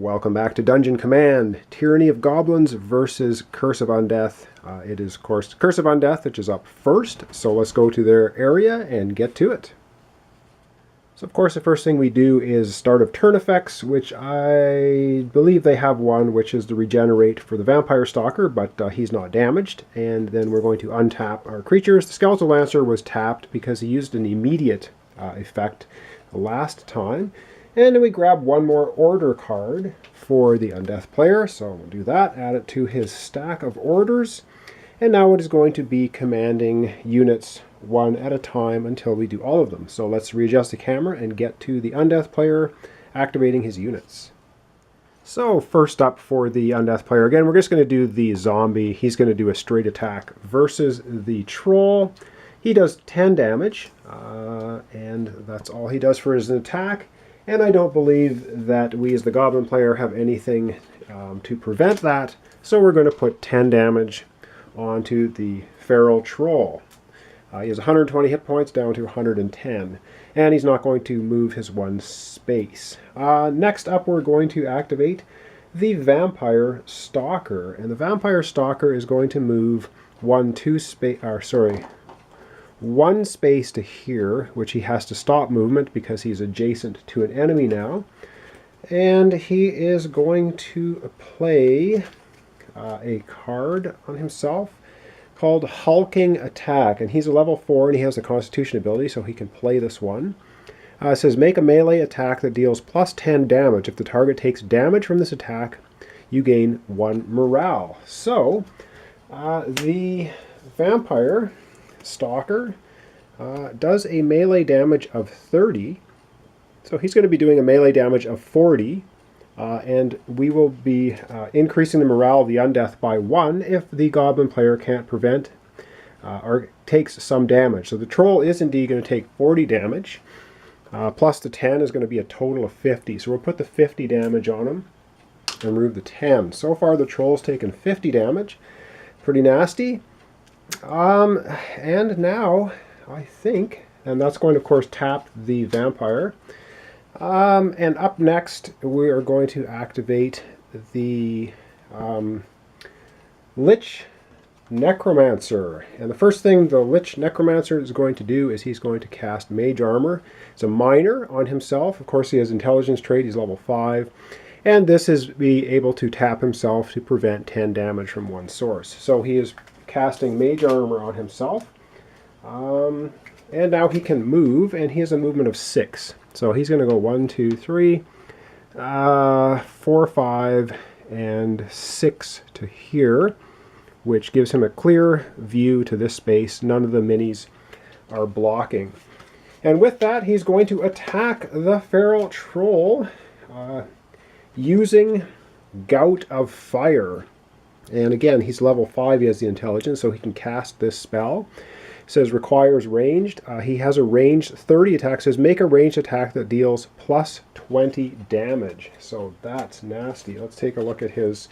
Welcome back to Dungeon Command. Tyranny of Goblins versus Curse of Undeath. It is, of course, Curse of Undeath, which is up first. So let's go to their area and get to it. So, of course, the first thing we do is start of turn effects, which I believe they have one, which is the regenerate for the Vampire Stalker, but he's not damaged. And then we're going to untap our creatures. The Skeletal Lancer was tapped because he used an immediate effect last time. And then we grab one more order card for the Undeath player. So we'll do that, add it to his stack of orders. And now it is going to be commanding units one at a time until we do all of them. So let's readjust the camera and get to the Undeath player activating his units. So first up for the Undeath player, again, we're just going to do the zombie. He's going to do a straight attack versus the troll. He does 10 damage, and that's all he does for his attack. And I don't believe that we as the Goblin player have anything to prevent that. So we're going to put 10 damage onto the Feral Troll. He has 120 hit points down to 110. And he's not going to move his one space. Next up, we're going to activate the Vampire Stalker. And the Vampire Stalker is going to move one space to here, which he has to stop movement because he's adjacent to an enemy now. And he is going to play a card on himself called Hulking Attack. And he's a level 4 and he has a Constitution ability, so he can play this one. It says, make a melee attack that deals plus 10 damage. If the target takes damage from this attack, you gain 1 morale. So, the Vampire Stalker does a melee damage of 30. So he's going to be doing a melee damage of 40. And we will be increasing the morale of the Undeath by 1 if the Goblin player can't prevent or takes some damage. So the Troll is indeed going to take 40 damage. Plus the 10 is going to be a total of 50. So we'll put the 50 damage on him and remove the 10. So far the Troll's taken 50 damage. Pretty nasty. And now, I think, and that's going to, of course, tap the Vampire. And up next, we are going to activate the Lich Necromancer. And the first thing the Lich Necromancer is going to do is he's going to cast Mage Armor. It's a minor on himself. Of course, he has Intelligence trait. He's level 5. And this is be able to tap himself to prevent 10 damage from one source. So he is casting Mage Armor on himself. And now he can move, and he has a movement of 6. So he's going to go 1, 2, 3, 4, 5, and 6 to here, which gives him a clear view to this space. None of the minis are blocking. And with that, he's going to attack the Feral Troll using Gout of Fire. And again, he's level 5, he has the intelligence, so he can cast this spell. It says requires ranged. He has a ranged 30 attack. It says make a ranged attack that deals plus 20 damage. So that's nasty. Let's take a look at his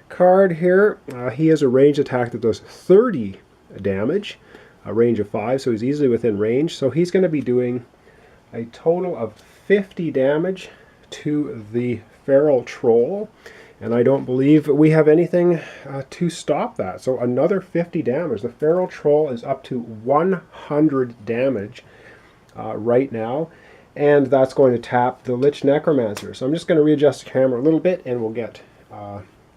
card here. He has a ranged attack that does 30 damage, a range of 5, so he's easily within range. So he's going to be doing a total of 50 damage to the Feral Troll. And I don't believe we have anything to stop that. So another 50 damage. The Feral Troll is up to 100 damage right now. And that's going to tap the Lich Necromancer. So I'm just going to readjust the camera a little bit and we'll get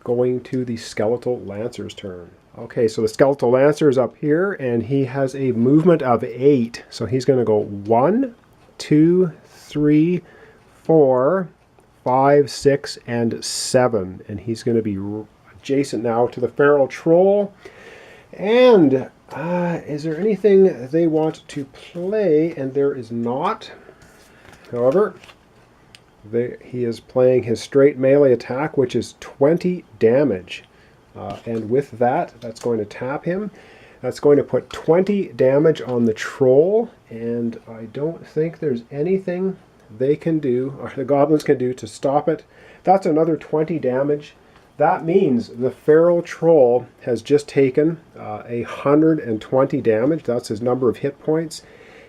going to the Skeletal Lancer's turn. Okay, so the Skeletal Lancer is up here and he has a movement of 8. So he's going to go 1, 2, 3, 4, 5, 6, and 7. And he's going to be adjacent now to the Feral Troll. And is there anything they want to play? And there is not. However, he is playing his straight melee attack, which is 20 damage. And with that, that's going to tap him. That's going to put 20 damage on the Troll. And I don't think there's anything they can do, or the Goblins can do, to stop it. That's another 20 damage. That means the Feral Troll has just taken 120 damage. That's his number of hit points.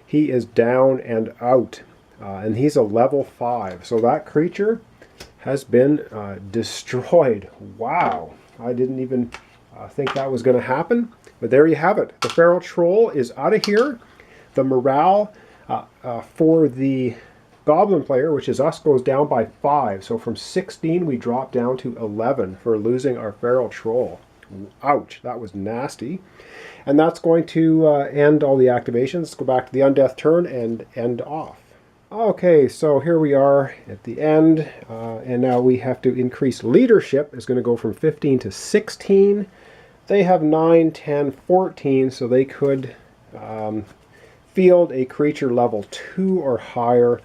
He is down and out. And he's a level 5. So that creature has been destroyed. Wow, I didn't even think that was going to happen. But there you have it. The Feral Troll is out of here. The morale for the Goblin player, which is us, goes down by 5. So from 16 we drop down to 11 for losing our Feral Troll. Ouch, that was nasty. And that's going to end all the activations. Let's go back to the Undeath turn and end off. Okay, so here we are at the end, and now we have to increase leadership. It's going to go from 15 to 16. They have 9, 10, 14, so they could field a creature level 2 or higher,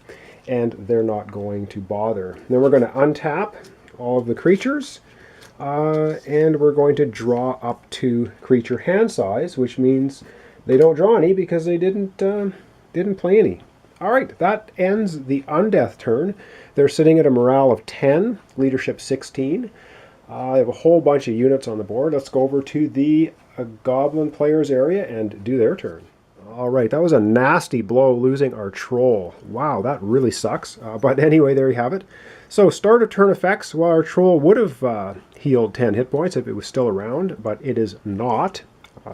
and they're not going to bother. Then we're going to untap all of the creatures, and we're going to draw up to creature hand size, which means they don't draw any because they didn't play any. All right, that ends the Undeath turn. They're sitting at a morale of 10, leadership 16. I have a whole bunch of units on the board. Let's go over to the Goblin players area and do their turn. All right, that was a nasty blow, losing our Troll. Wow, that really sucks. But anyway, there you have it. So start of turn effects. Well, our Troll would have healed 10 hit points if it was still around, but it is not.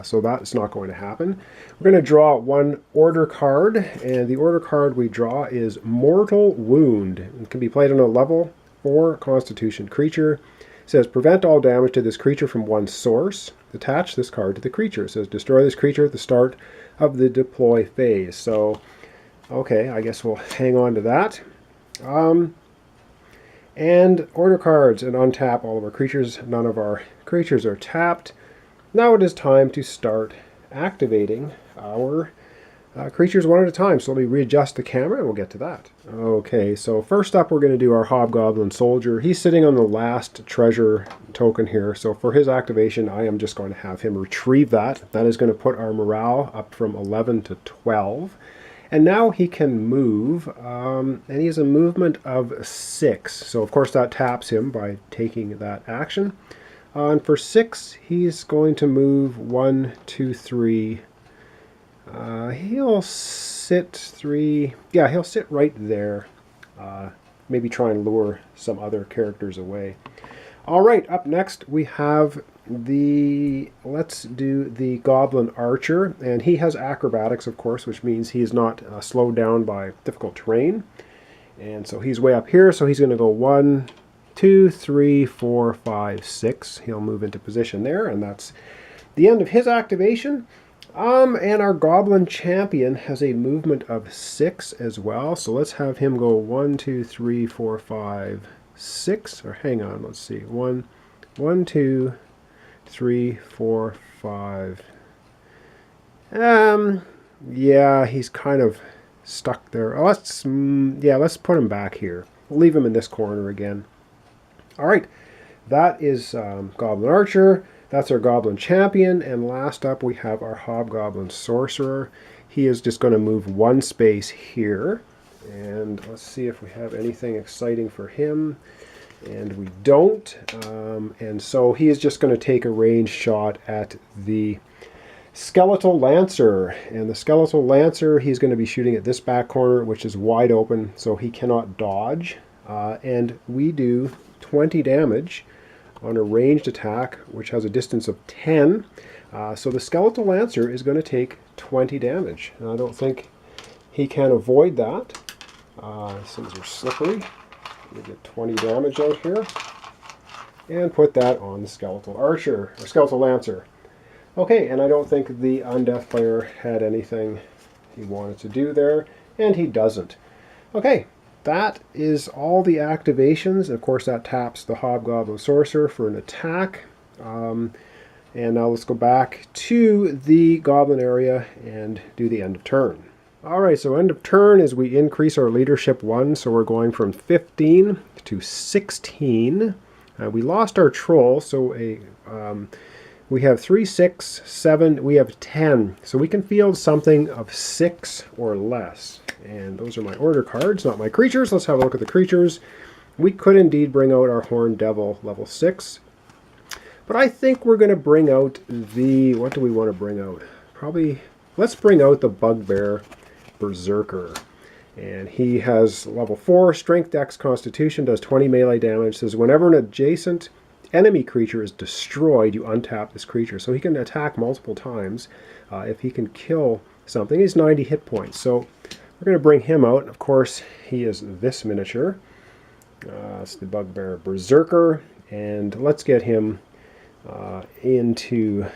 So that's not going to happen. We're going to draw one order card, and the order card we draw is Mortal Wound. It can be played on a level 4 Constitution creature. It says prevent all damage to this creature from one source. Attach this card to the creature. It says destroy this creature at the start of the deploy phase. So, okay, I guess we'll hang on to that. And order cards and untap all of our creatures. None of our creatures are tapped. Now it is time to start activating our creatures one at a time. So let me readjust the camera and we'll get to that. Okay, so first up we're going to do our Hobgoblin Soldier. He's sitting on the last treasure token here. So for his activation, I am just going to have him retrieve that. That is going to put our morale up from 11 to 12. And now he can move, and he has a movement of 6. So of course that taps him by taking that action. And for 6, he's going to move 1, 2, 3. He'll sit 3. Yeah, he'll sit right there. Maybe try and lure some other characters away. All right, up next we have let's do the Goblin Archer. And he has acrobatics, of course, which means he's not slowed down by difficult terrain. And so he's way up here, so he's going to go 1, 2, 3, 4, 5, 6. He'll move into position there, and that's the end of his activation. And our Goblin Champion has a movement of 6 as well. So let's have him go 1, 2, 3, 4, 5, 6. Or hang on, let's see. 1, 2, 3, 4, 5. Yeah, he's kind of stuck there. Oh, let's put him back here. We'll leave him in this corner again. All right, that is Goblin Archer. That's our Goblin Champion. And last up, we have our Hobgoblin Sorcerer. He is just going to move 1 space here. And let's see if we have anything exciting for him. And we don't. And so he is just going to take a ranged shot at the Skeletal Lancer. And the Skeletal Lancer, he's going to be shooting at this back corner, which is wide open, so he cannot dodge. And we do 20 damage on a ranged attack, which has a distance of 10. So the Skeletal Lancer is going to take 20 damage. And I don't think he can avoid that. Things are slippery. Let me get 20 damage out here. And put that on the Skeletal Archer, or Skeletal Lancer. Okay, and I don't think the Undeath player had anything he wanted to do there, and he doesn't. Okay. That is all the activations. Of course, that taps the Hobgoblin Sorcerer for an attack. And now let's go back to the Goblin area and do the end of turn. All right, so end of turn is we increase our leadership 1. So we're going from 15 to 16. We lost our Troll, so we have 3, 6, 7, we have 10. So we can field something of 6 or less. And those are my order cards, not my creatures. Let's have a look at the creatures. We could indeed bring out our Horned Devil level 6. But I think we're going to bring out the... What do we want to bring out? Probably... Let's bring out the Bugbear Berserker. And he has level 4, Strength, Dex, Constitution, does 20 melee damage. Says whenever an adjacent enemy creature is destroyed, you untap this creature. So he can attack multiple times. If he can kill something, he's 90 hit points. So we're going to bring him out. Of course, he is this miniature. It's the Bugbear Berserker. And let's get him into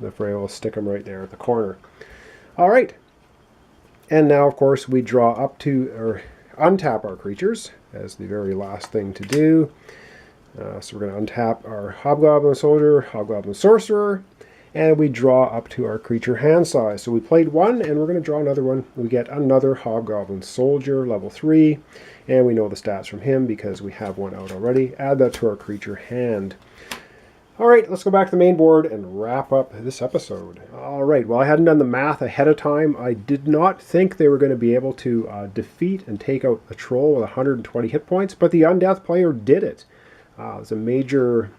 the fray. We'll stick him right there at the corner. All right. And now, of course, we draw up to, or untap our creatures as the very last thing to do. So we're going to untap our Hobgoblin Soldier, Hobgoblin Sorcerer, and we draw up to our creature hand size. So we played one, and we're going to draw another one. We get another Hobgoblin Soldier, level 3, and we know the stats from him because we have one out already. Add that to our creature hand. All right, let's go back to the main board and wrap up this episode. All right, well, I hadn't done the math ahead of time. I did not think they were going to be able to defeat and take out a troll with 120 hit points, but the Undeath player did it. It was a major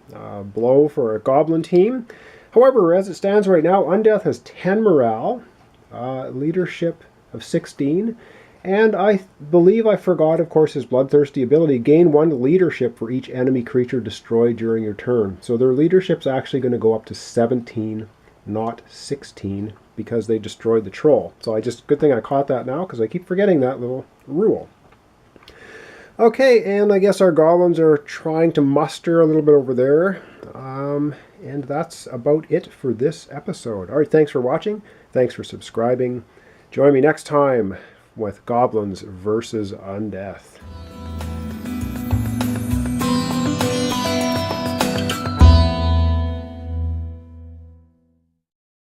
blow for a Goblin team. However, as it stands right now, Undeath has 10 morale, leadership of 16, and I believe I forgot, of course, his Bloodthirsty ability. Gain 1 leadership for each enemy creature destroyed during your turn. So their leadership's actually going to go up to 17, not 16, because they destroyed the troll. So good thing I caught that now, because I keep forgetting that little rule. Okay, and I guess our goblins are trying to muster a little bit over there. And that's about it for this episode. All right, thanks for watching. Thanks for subscribing. Join me next time with Goblins versus Undeath.